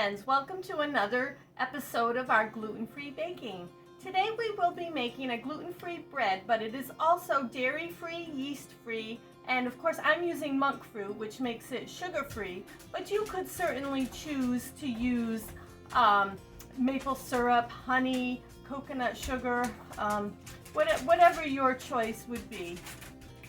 friends, welcome to another episode of our gluten-free baking. Today we will be making a gluten-free bread, but it is also dairy-free, yeast-free, and of course I'm using monk fruit, which makes it sugar-free, but you could certainly choose to use maple syrup, honey, coconut sugar, whatever your choice would be.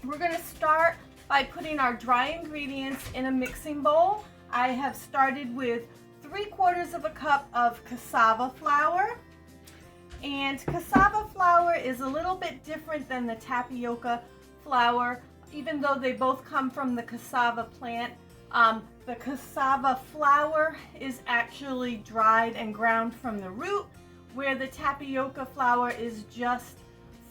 We're going to start by putting our dry ingredients in a mixing bowl. I have started with 3/4 of a cup of cassava flour. And cassava flour is a little bit different than the tapioca flour, even though they both come from the cassava plant. The cassava flour is actually dried and ground from the root, where the tapioca flour is just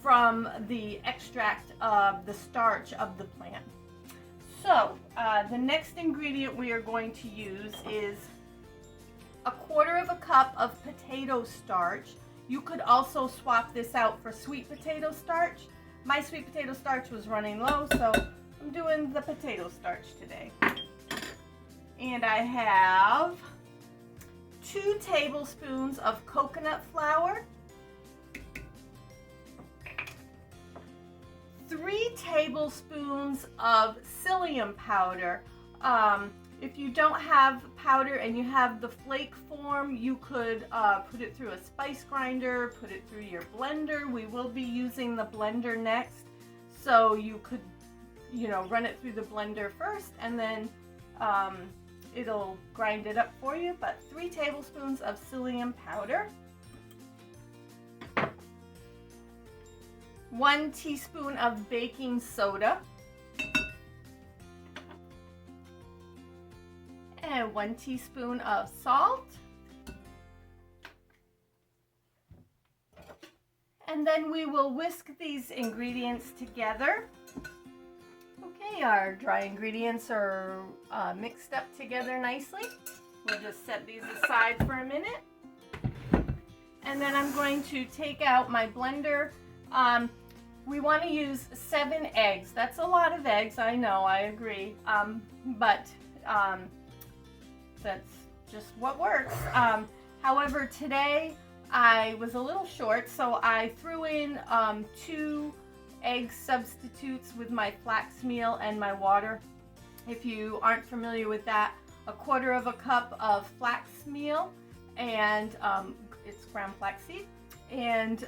from the extract of the starch of the plant. So the next ingredient we are going to use is 1/4 of a cup of potato starch. You could also swap this out for sweet potato starch. My sweet potato starch was running low, so I'm doing the potato starch today. And I have 2 tablespoons of coconut flour, 3 tablespoons of psyllium powder. If you don't have powder and you have the flake form, you could put it through a spice grinder, put it through your blender. We will be using the blender next, so you could, run it through the blender first, and then it'll grind it up for you. But 3 tablespoons of psyllium powder, 1 teaspoon of baking soda, and 1 teaspoon of salt. And then we will whisk these ingredients together. Okay, our dry ingredients are mixed up together nicely. We'll just set these aside for a minute. And then I'm going to take out my blender. We want to use 7 eggs. That's a lot of eggs, I know, I agree. But that's just what works. However, today I was a little short, so I threw in 2 egg substitutes with my flax meal and my water. If you aren't familiar with that, 1/4 of a cup of flax meal, and it's ground flaxseed, and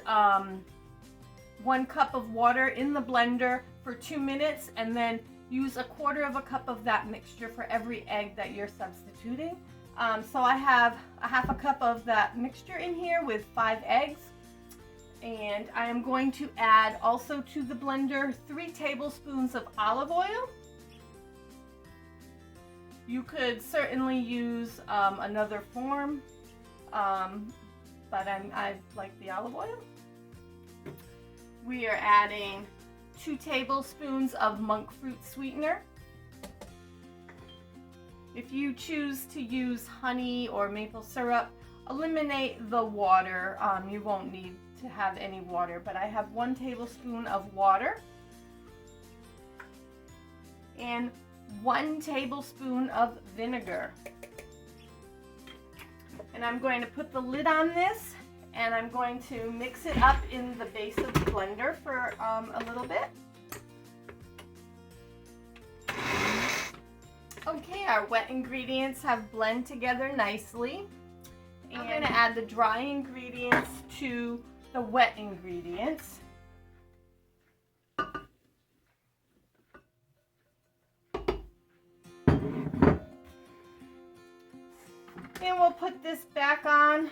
1 cup of water in the blender for 2 minutes, and then use 1/4 of a cup of that mixture for every egg that you're substituting. So I have a 1/2 cup of that mixture in here with 5 eggs. And I am going to add also to the blender 3 tablespoons of olive oil. You could certainly use another form, but I like the olive oil. We are adding 2 tablespoons of monk fruit sweetener. If you choose to use honey or maple syrup, eliminate the water. You won't need to have any water, but I have 1 tablespoon of water and 1 tablespoon of vinegar. And I'm going to put the lid on this, and I'm going to mix it up in the base of the blender for a little bit. Okay, our wet ingredients have blended together nicely. And I'm going to add the dry ingredients to the wet ingredients. And we'll put this back on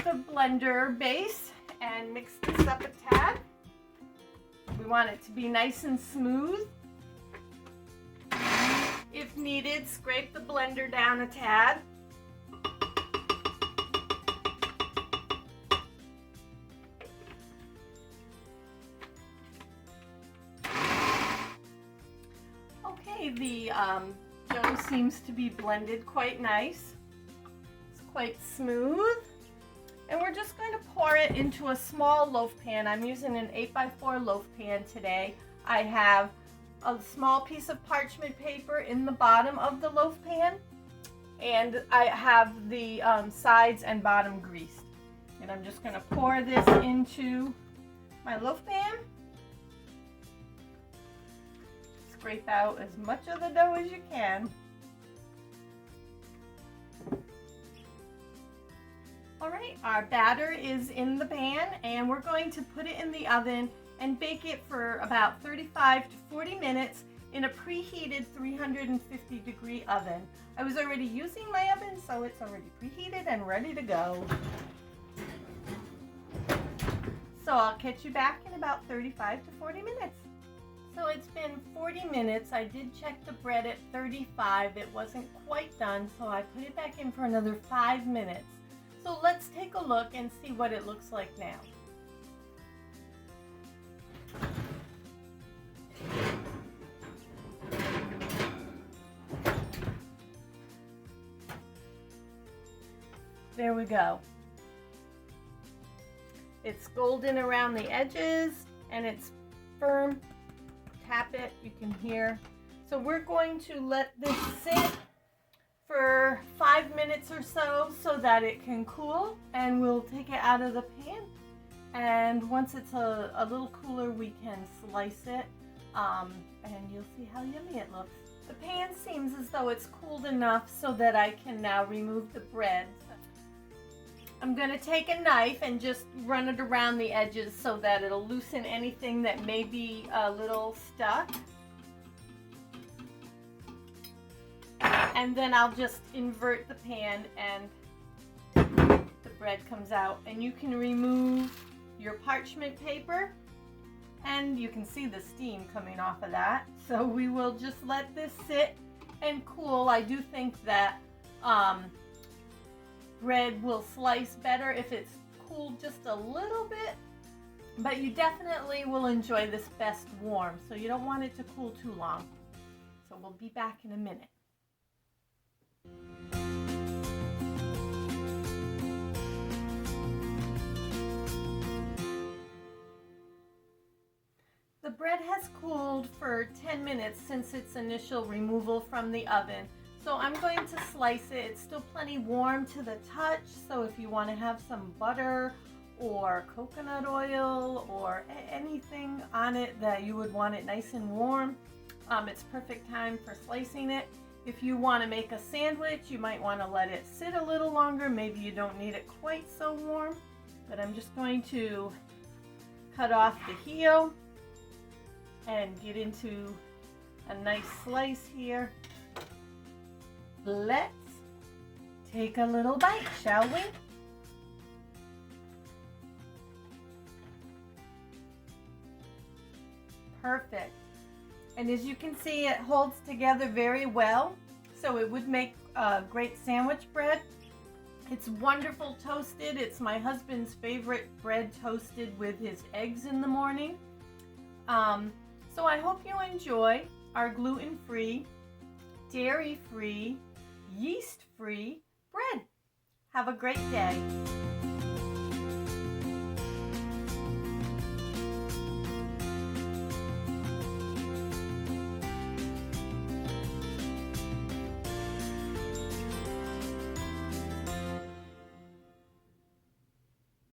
the blender base and mix this up a tad. We want it to be nice and smooth. If needed, scrape the blender down a tad. Okay, the dough seems to be blended quite nice. It's quite smooth. And we're just going to pour it into a small loaf pan. I'm using an 8x4 loaf pan today. I have a small piece of parchment paper in the bottom of the loaf pan, and I have the sides and bottom greased. And I'm just going to pour this into my loaf pan. Scrape out as much of the dough as you can. Alright, our batter is in the pan and we're going to put it in the oven and bake it for about 35 to 40 minutes in a preheated 350 degree oven. I was already using my oven, so it's already preheated and ready to go. So I'll catch you back in about 35 to 40 minutes. So it's been 40 minutes. I did check the bread at 35. It wasn't quite done, so I put it back in for another 5 minutes. So let's take a look and see what it looks like now. There we go. It's golden around the edges and it's firm. Tap it, you can hear. So we're going to let this sit for 5 minutes or so that it can cool, and we'll take it out of the pan. And once it's a little cooler, we can slice it, and you'll see how yummy it looks. The pan seems as though it's cooled enough so that I can now remove the bread. I'm going to take a knife and just run it around the edges so that it'll loosen anything that may be a little stuck. And then I'll just invert the pan and the bread comes out. And you can remove your parchment paper and you can see the steam coming off of that. So we will just let this sit and cool. I do think that bread will slice better if it's cooled just a little bit, but you definitely will enjoy this best warm, so you don't want it to cool too long. So we'll be back in a minute. The bread has cooled for 10 minutes since its initial removal from the oven. So I'm going to slice it. It's still plenty warm to the touch, so if you want to have some butter or coconut oil or anything on it that you would want it nice and warm, it's perfect time for slicing it. If you want to make a sandwich, you might want to let it sit a little longer. Maybe you don't need it quite so warm, but I'm just going to cut off the heel and get into a nice slice here. Let's take a little bite, shall we? Perfect. And as you can see, it holds together very well, so it would make great sandwich bread. It's wonderful toasted. It's my husband's favorite bread, toasted with his eggs in the morning. So I hope you enjoy our gluten-free, dairy-free, yeast-free bread. Have a great day.